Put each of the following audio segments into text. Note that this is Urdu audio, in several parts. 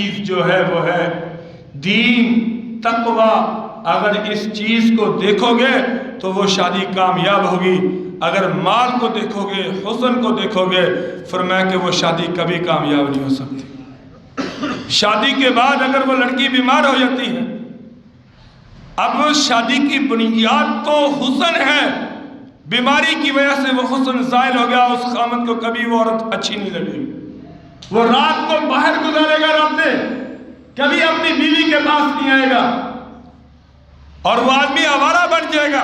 چیز جو ہے وہ ہے دین، تقوی۔ اگر اس چیز کو دیکھو گے تو وہ شادی کامیاب ہوگی۔ اگر مال کو دیکھو گے، حسن کو دیکھو گے، فرمایا کہ وہ شادی کبھی کامیاب نہیں ہو سکتی۔ شادی کے بعد اگر وہ لڑکی بیمار ہو جاتی ہے، اب شادی کی بنیاد تو حسن ہے، بیماری کی وجہ سے وہ حسن زائل ہو گیا، اس خامد کو کبھی وہ عورت اچھی نہیں لگی، وہ رات کو باہر گزارے گا، راتیں کبھی اپنی بیوی کے پاس نہیں آئے گا، اور وہ آدمی آوارہ بن جائے گا،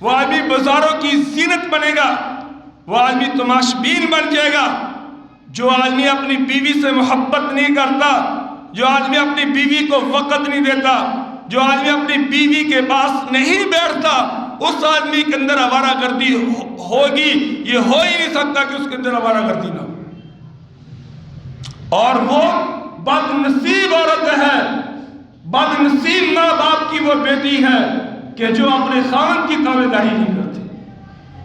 وہ آدمی بازاروں کی زینت بنے گا، وہ آدمی تماشبین بن جائے گا۔ جو آدمی اپنی بیوی سے محبت نہیں کرتا، جو آدمی اپنی بیوی کو وقت نہیں دیتا، جو آدمی اپنی بیوی کے پاس نہیں بیٹھتا، اس آدمی کے اندر آوارہ گردی ہوگی۔ یہ ہو ہی نہیں سکتا کہ اس کے اندر آوارہ گردی نہ ہو۔ اور وہ بد نصیب عورت ہے، بد نصیب ماں باپ کی وہ بیٹی ہے کہ جو اپنے خاوند کی تابعداری نہیں کرتی،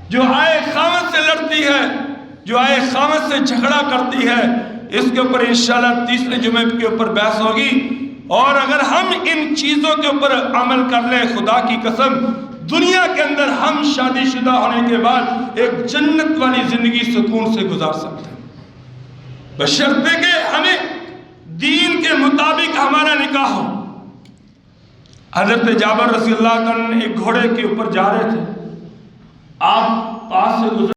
جو آئے خاوند سے لڑتی ہے، جو آئے خاوند سے جھگڑا کرتی ہے۔ اس کے اوپر انشاءاللہ تیسرے جمعے کے اوپر بحث ہوگی۔ اور اگر ہم ان چیزوں کے اوپر عمل کر لیں، خدا کی قسم دنیا کے اندر ہم شادی شدہ ہونے کے بعد ایک جنت والی زندگی سکون سے گزار سکتے ہیں، بشرطے کہ ہمیں دین کے مطابق ہمارا نکاح ہو۔ حضرت جابر رضی اللہ عنہ ایک گھوڑے کے اوپر جا رہے تھے، آپ پاس سے گزر